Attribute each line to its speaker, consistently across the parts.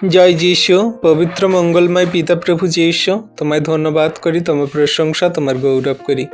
Speaker 1: জয় যীশু। পবিত্র মঙ্গলময় পিতা প্রভু যীশু, তোমায় ধন্যবাদ করি, তোমার প্রশংসা, তোমার গৌরব করি।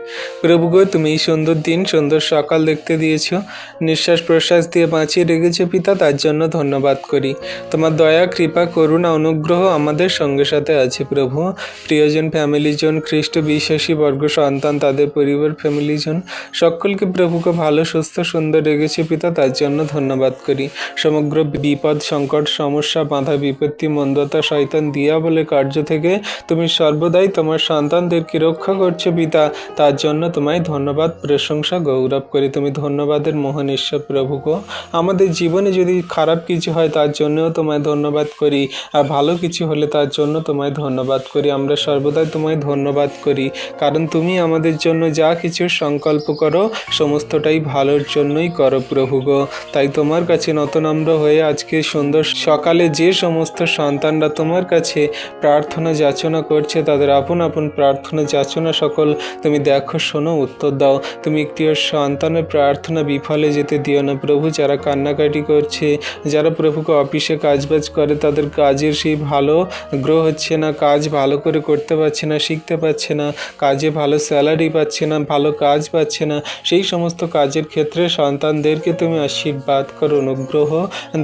Speaker 1: প্রভু গো, তুমি এই সুন্দর দিন, সুন্দর সকাল দেখতে দিয়েছো, নিঃশ্বাস প্রশ্বাস দিয়ে বাঁচিয়ে রেখেছো পিতা, তার জন্য ধন্যবাদ করি। তোমার দয়া, কৃপা, করুণা, অনুগ্রহ আমাদের সঙ্গে সাথে আছে প্রভু। প্রিয়জন, ফ্যামিলিজন, খ্রিস্ট বিশ্বাসী বর্গ সন্তান, তাদের পরিবার, ফ্যামিলিজন সকলকে প্রভুকে ভালো, সুস্থ, সুন্দর রেখেছে পিতা, তার জন্য ধন্যবাদ করি। সমগ্র বিপদ, সংকট, সমস্যা, বাধা, বিপত্তি, মন্দতা, শয়তান, দিয়াবলের কার্য থেকে তুমি সর্বদাই তোমার সন্তানদেরকে রক্ষা করছো পিতা, তার জন্য তোমায় ধন্যবাদ, প্রশংসা, গৌরব করি। তুমি ধন্যবাদের মহান ঈশ্বর প্রভু গো। আমাদের জীবনে যদি খারাপ কিছু হয় তার জন্যও তোমায় ধন্যবাদ করি, আর ভালো কিছু হলে তার জন্য তোমায় ধন্যবাদ করি। আমরা সর্বদাই তোমায় ধন্যবাদ করি, কারণ তুমি আমাদের জন্য যা কিছু সংকল্প করো সমস্তটাই ভালোর জন্যই করো প্রভু গো। তাই তোমার কাছে নতনম্র হয়ে আজকে সুন্দর সকালে যে সমস্ত সন্তানরা তোমার কাছে প্রার্থনা যাচনা করছে, তাদের আপন আপন প্রার্থনা যাচনা সকল তুমি দেখো, শোনো, উত্তর দাও। তুমি একটিও সন্তানের প্রার্থনা বিফলে যেতে দিও না প্রভু। যারা কান্নাকাটি করছে, যারা প্রভুকে অফিসে কাজবাজ করে, তাদের কাজের সেই ভালো গ্রো হচ্ছে না, কাজ ভালো করে করতে পারছে না, শিখতে পারছে না, কাজে ভালো স্যালারি পাচ্ছে না, ভালো কাজ পাচ্ছে না, সেই সমস্ত কাজের ক্ষেত্রে সন্তানদেরকে তুমি আশীর্বাদ করো, অনুগ্রহ,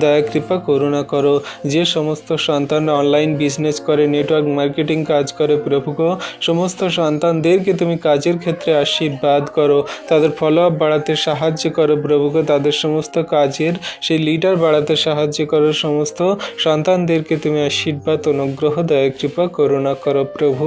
Speaker 1: দয়া, কৃপা, করুণা করো। যে সমস্ত সন্তানরা অনলাইন বিজনেস করে, নেটওয়ার্ক মার্কেটিং কাজ করে প্রভু গো, সমস্ত সন্তানদেরকে তুমি কাজের ক্ষেত্রে আশীর্বাদ করো, তাদের ফলো আপ বাড়াতে সাহায্য করো প্রভু গো, তাদের সমস্ত কাজের সেই লিডার বাড়াতে সাহায্য করো। সমস্ত সন্তানদেরকে তুমি আশীর্বাদ, অনুগ্রহ, দয়া, কৃপা, করুণা করো প্রভু।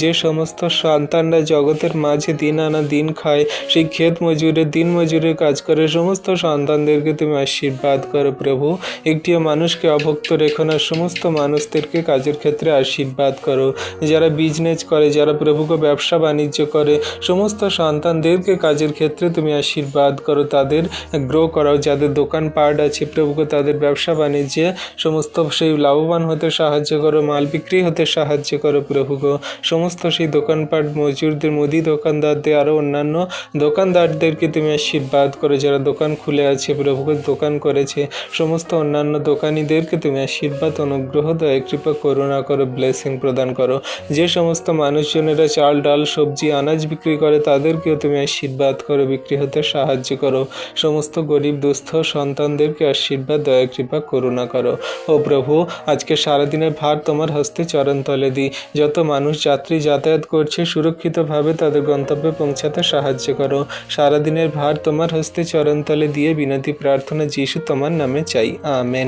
Speaker 1: যে সমস্ত সন্তানরা জগতের মাঝে দিন আনা দিন খায়, সেই ক্ষেত মজুরের দিন মজুরের কাজ করে, সমস্ত সন্তানদেরকে তুমি আশীর্বাদ করো প্রভু। একটিও মানুষকে অভুক্ত রেখো না, সমস্ত মানুষদেরকে কাজের ক্ষেত্রে আশীর্বাদ করো। যারা বিজনেস করে, যারা প্রভুকে ব্যবসা বাণিজ্য করে, সমস্ত সন্তানদেরকে কাজের ক্ষেত্রে তুমি আশীর্বাদ করো, তাদের গ্রো করাও। যাদের দোকানপাট আছে প্রভুকে, তাদের ব্যবসা বাণিজ্যে সমস্ত সেই লাভবান হতে সাহায্য করো, মাল বিক্রি হতে সাহায্য করো প্রভুকে। সমস্ত সেই দোকানপাট মজুরদের, মুদি দোকানদারদের, আরও অন্যান্য দোকানদারদেরকে তুমি আশীর্বাদ করো। যারা দোকান খুলে আছে প্রভুকে, দোকান করেছে, সমস্ত অন্যান্য দোকানিদেরকে তুমি আশীর্বাদ, অনুগ্রহ, দয়া, কৃপা, করুণা করো, ব্লেসিং প্রদান করো। যে সমস্ত মানুষজনেরা চাল, ডাল, সবজি, আনাজ বিক্রি করে, তাদেরকেও তুমি আশীর্বাদ করো, বিক্রি হতে সাহায্য করো। সমস্ত গরিব দুস্থ সন্তানদেরকে আশীর্বাদ, দয়া, কৃপা, করুণা করো। ও প্রভু, আজকে সারাদিনের ভার তোমার হস্তে চরণ তলে দিই। যত মানুষ যাত্রী যাতায়াত করছে, সুরক্ষিতভাবে তাদের গন্তব্যে পৌঁছাতে সাহায্য করো। সারাদিনের ভার তোমার হস্তে চরণ তলে দিয়ে বিনতি প্রার্থনা যীশু তোমার নামে চাই, আমেন।